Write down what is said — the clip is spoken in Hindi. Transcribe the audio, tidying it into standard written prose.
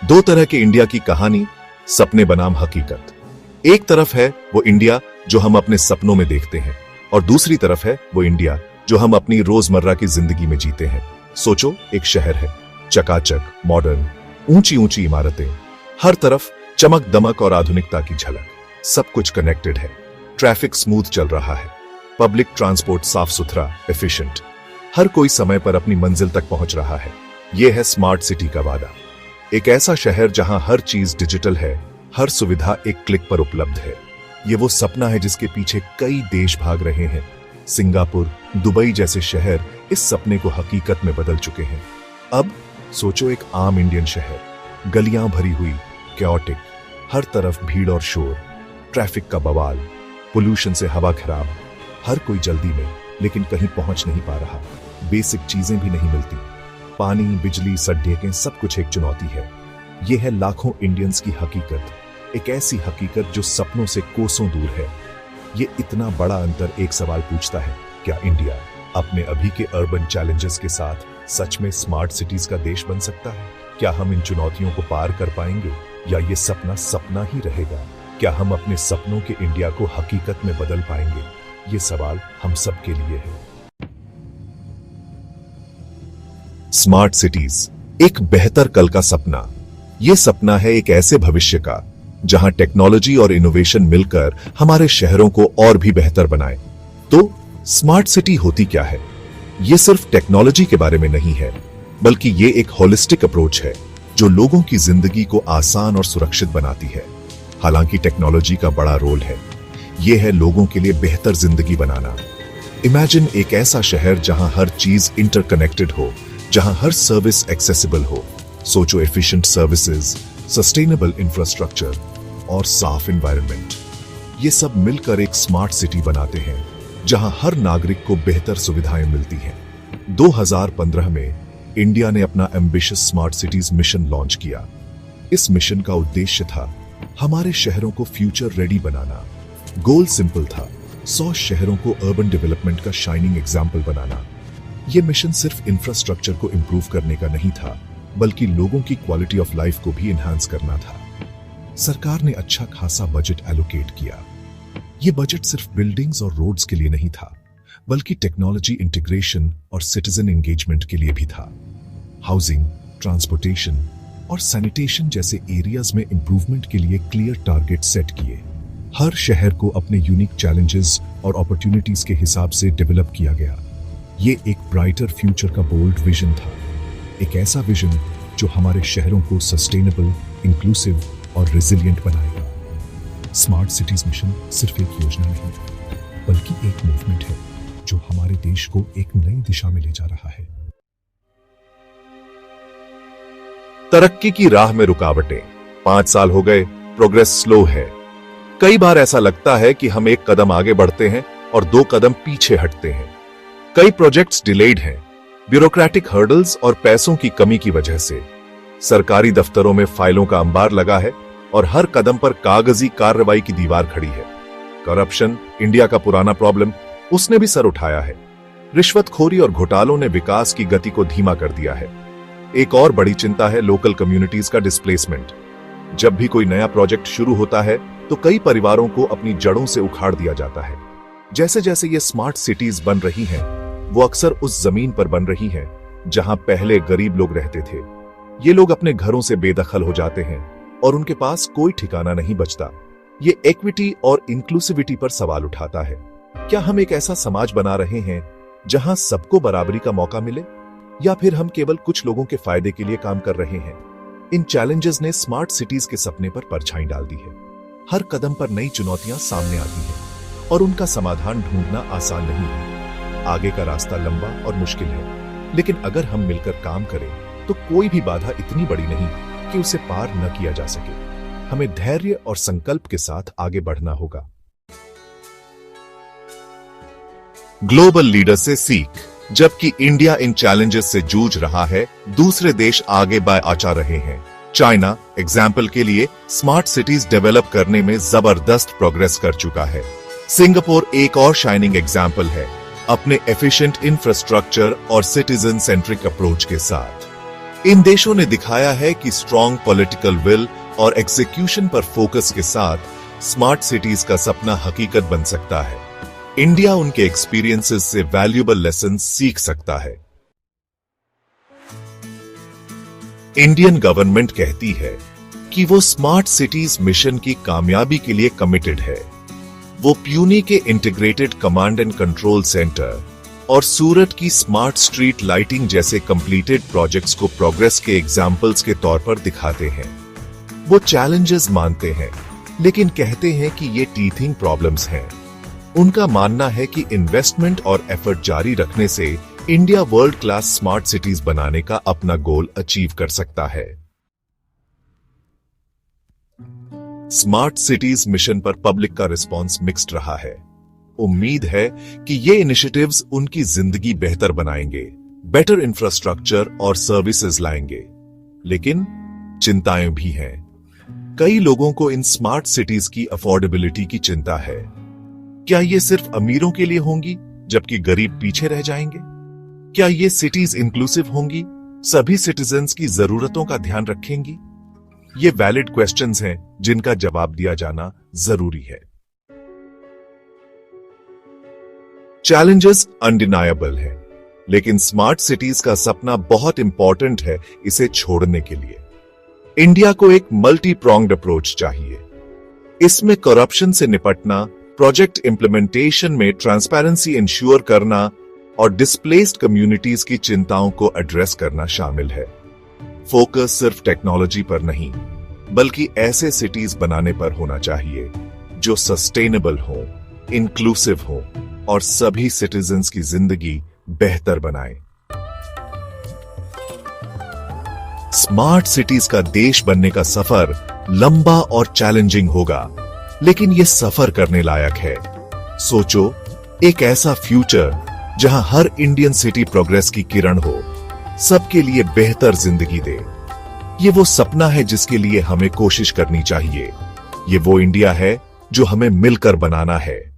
दो तरह के इंडिया की कहानी, सपने बनाम हकीकत। एक तरफ है वो इंडिया जो हम अपने सपनों में देखते हैं और दूसरी तरफ है वो इंडिया जो हम अपनी रोजमर्रा की जिंदगी में जीते हैं। सोचो, एक शहर है, चकाचक, मॉडर्न, ऊंची ऊंची इमारतें, हर तरफ चमक दमक और आधुनिकता की झलक। सब कुछ कनेक्टेड है, ट्रैफिक स्मूथ चल रहा है, पब्लिक ट्रांसपोर्ट साफ सुथरा, एफिशिएंट, हर कोई समय पर अपनी मंजिल तक पहुंच रहा है। यह है स्मार्ट सिटी का वादा। एक ऐसा शहर जहां हर चीज डिजिटल है, हर सुविधा एक क्लिक पर उपलब्ध है। ये वो सपना है जिसके पीछे कई देश भाग रहे हैं। सिंगापुर, दुबई जैसे शहर इस सपने को हकीकत में बदल चुके हैं। अब सोचो, एक आम इंडियन शहर, गलियां भरी हुई, कैओटिक, हर तरफ भीड़ और शोर, ट्रैफिक का बवाल, पोल्यूशन से हवा खराब, हर कोई जल्दी में लेकिन कहीं पहुंच नहीं पा रहा। बेसिक चीजें भी नहीं मिलती, पानी, बिजली, सड़कें, सब कुछ एक चुनौती है। यह है लाखों इंडियंस की हकीकत, एक ऐसी हकीकत जो सपनों से कोसों दूर है। ये इतना बड़ा अंतर एक सवाल पूछता है, क्या इंडिया अपने अभी के अर्बन चैलेंजेस के साथ सच में स्मार्ट सिटीज का देश बन सकता है? क्या हम इन चुनौतियों को पार कर पाएंगे या ये सपना सपना ही रहेगा? क्या हम अपने सपनों के इंडिया को हकीकत में बदल पाएंगे? ये सवाल हम सब के लिए है। स्मार्ट सिटीज, एक बेहतर कल का सपना। यह सपना है एक ऐसे भविष्य का जहां टेक्नोलॉजी और इनोवेशन मिलकर हमारे शहरों को और भी बेहतर बनाए। तो स्मार्ट सिटी होती क्या है? यह सिर्फ टेक्नोलॉजी के बारे में नहीं है, बल्कि यह एक होलिस्टिक अप्रोच है जो लोगों की जिंदगी को आसान और सुरक्षित बनाती है। हालांकि टेक्नोलॉजी का बड़ा रोल है, यह है लोगों के लिए बेहतर जिंदगी बनाना। इमेजिन एक ऐसा शहर जहां हर चीज इंटरकनेक्टेड हो, जहां हर सर्विस एक्सेसिबल हो। सोचो, एफिशिएंट सर्विसेज, सस्टेनेबल इंफ्रास्ट्रक्चर और साफ एनवायरनमेंट। ये सब मिलकर एक स्मार्ट सिटी बनाते हैं जहां हर नागरिक को बेहतर सुविधाएं मिलती हैं। 2015 में इंडिया ने अपना ambitious smart cities mission launch किया। इस मिशन का उद्देश्य था हमारे शहरों को फ्यूचर रेडी बनाना। गोल सिंपल था, 100 शहरों को अर्बन डेवलपमेंट का शाइनिंग एग्जाम्पल बनाना। यह मिशन सिर्फ इंफ्रास्ट्रक्चर को इंप्रूव करने का नहीं था, बल्कि लोगों की क्वालिटी ऑफ लाइफ को भी एनहांस करना था। सरकार ने अच्छा खासा बजट एलोकेट किया। यह बजट सिर्फ बिल्डिंग्स और रोड्स के लिए नहीं था, बल्कि टेक्नोलॉजी इंटीग्रेशन और सिटीजन एंगेजमेंट के लिए भी था। हाउसिंग, ट्रांसपोर्टेशन और सैनिटेशन जैसे एरियाज में इंप्रूवमेंट के लिए क्लियर टारगेट सेट किए। हर शहर को अपने यूनिक चैलेंजेस और अपॉर्चुनिटीज के हिसाब से डेवलप किया गया। ये एक ब्राइटर फ्यूचर का बोल्ड विजन था, एक ऐसा विजन जो हमारे शहरों को सस्टेनेबल, इंक्लूसिव और रेजिलिएंट बनाएगा। स्मार्ट सिटीज मिशन सिर्फ एक योजना नहीं, बल्कि एक मूवमेंट है जो हमारे देश को एक नई दिशा में ले जा रहा है। तरक्की की राह में रुकावटें। 5 साल हो गए, प्रोग्रेस स्लो है। कई बार ऐसा लगता है कि हम एक कदम आगे बढ़ते हैं और 2 कदम पीछे हटते हैं। कई प्रोजेक्ट्स डिलेड हैं, ब्यूरोक्रेटिक हर्डल्स और पैसों की कमी की वजह से। सरकारी दफ्तरों में फाइलों का अंबार लगा है और हर कदम पर कागजी कार्रवाई की दीवार खड़ी है। करप्शन, इंडिया का पुराना प्रॉब्लम, उसने भी सर उठाया है। रिश्वतखोरी और घोटालों ने विकास की गति को धीमा कर दिया है। एक और बड़ी चिंता है लोकल कम्युनिटीज का डिस्प्लेसमेंट। जब भी कोई नया प्रोजेक्ट शुरू होता है तो कई परिवारों को अपनी जड़ों से उखाड़ दिया जाता है। जैसे जैसे ये स्मार्ट सिटीज बन रही हैं, वो अक्सर उस जमीन पर बन रही हैं जहां पहले गरीब लोग रहते थे। ये लोग अपने घरों से बेदखल हो जाते हैं और उनके पास कोई ठिकाना नहीं बचता। ये इक्विटी और इंक्लूसिविटी पर सवाल उठाता है। क्या हम एक ऐसा समाज बना रहे हैं जहां सबको बराबरी का मौका मिले, या फिर हम केवल कुछ लोगों के फायदे के लिए काम कर रहे हैं? इन चैलेंजेस ने स्मार्ट सिटीज के सपने पर परछाई डाल दी है। हर कदम पर नई चुनौतियां सामने आती हैं और उनका समाधान ढूंढना आसान नहीं है। आगे का रास्ता लंबा और मुश्किल है, लेकिन अगर हम मिलकर काम करें तो कोई भी बाधा इतनी बड़ी नहीं कि उसे पार न किया जा सके। हमें धैर्य और संकल्प के साथ आगे बढ़ना होगा। ग्लोबल लीडर से सीख। जबकि इंडिया इन चैलेंजेस से जूझ रहा है, दूसरे देश आगे बढ़ रहे हैं। चाइना एग्जाम्पल के लिए स्मार्ट सिटीज डेवलप करने में जबरदस्त प्रोग्रेस कर चुका है। सिंगापुर एक और शाइनिंग एग्जाम्पल है, अपने एफिशिएंट इंफ्रास्ट्रक्चर और सिटीजन सेंट्रिक अप्रोच के साथ। इन देशों ने दिखाया है कि स्ट्रॉन्ग पॉलिटिकल विल और एग्जीक्यूशन पर फोकस के साथ स्मार्ट सिटीज का सपना हकीकत बन सकता है। इंडिया उनके एक्सपीरियंसेस से वैल्यूएबल लेसन सीख सकता है। इंडियन गवर्नमेंट कहती है कि वो स्मार्ट सिटीज मिशन की कामयाबी के लिए कमिटेड है। वो प्यूनी के integrated command and control centre और सूरत की स्मार्ट स्ट्रीट लाइटिंग जैसे कंप्लीटेड प्रोजेक्ट्स को प्रोग्रेस के एग्जाम्पल्स के तौर पर दिखाते हैं। वो चैलेंजेस मानते हैं, लेकिन कहते हैं कि ये टीथिंग प्रॉब्लम्स हैं। उनका मानना है कि इन्वेस्टमेंट और एफर्ट जारी रखने से India world class smart cities बनाने का अपना गोल अचीव कर सकता है। स्मार्ट सिटीज मिशन पर पब्लिक का रिस्पांस मिक्स्ड रहा है। उम्मीद है कि ये इनिशिएटिव्स उनकी जिंदगी बेहतर बनाएंगे, बेटर इंफ्रास्ट्रक्चर और सर्विसेज लाएंगे। लेकिन चिंताएं भी हैं। कई लोगों को इन स्मार्ट सिटीज की अफोर्डेबिलिटी की चिंता है। क्या ये सिर्फ अमीरों के लिए होंगी जबकि गरीब पीछे रह जाएंगे? क्या ये सिटीज इंक्लूसिव होंगी, सभी सिटीजन्स की जरूरतों का ध्यान रखेंगी? ये वैलिड क्वेश्चंस हैं जिनका जवाब दिया जाना जरूरी है। चैलेंजेस अनडिनायबल है, लेकिन स्मार्ट सिटीज का सपना बहुत इंपॉर्टेंट है इसे छोड़ने के लिए। इंडिया को एक मल्टी प्रोंग्ड अप्रोच चाहिए। इसमें करप्शन से निपटना, प्रोजेक्ट इंप्लीमेंटेशन में ट्रांसपेरेंसी इंश्योर करना और डिस्प्लेस्ड कम्युनिटीज की चिंताओं को एड्रेस करना शामिल है। फोकस सिर्फ टेक्नोलॉजी पर नहीं, बल्कि ऐसे सिटीज बनाने पर होना चाहिए जो सस्टेनेबल हो, इंक्लूसिव हो और सभी सिटीजन्स की जिंदगी बेहतर बनाए। स्मार्ट सिटीज का देश बनने का सफर लंबा और चैलेंजिंग होगा, लेकिन यह सफर करने लायक है। सोचो, एक ऐसा फ्यूचर जहां हर इंडियन सिटी प्रोग्रेस की किरण हो, सबके लिए बेहतर जिंदगी दे। ये वो सपना है जिसके लिए हमें कोशिश करनी चाहिए। ये वो इंडिया है जो हमें मिलकर बनाना है।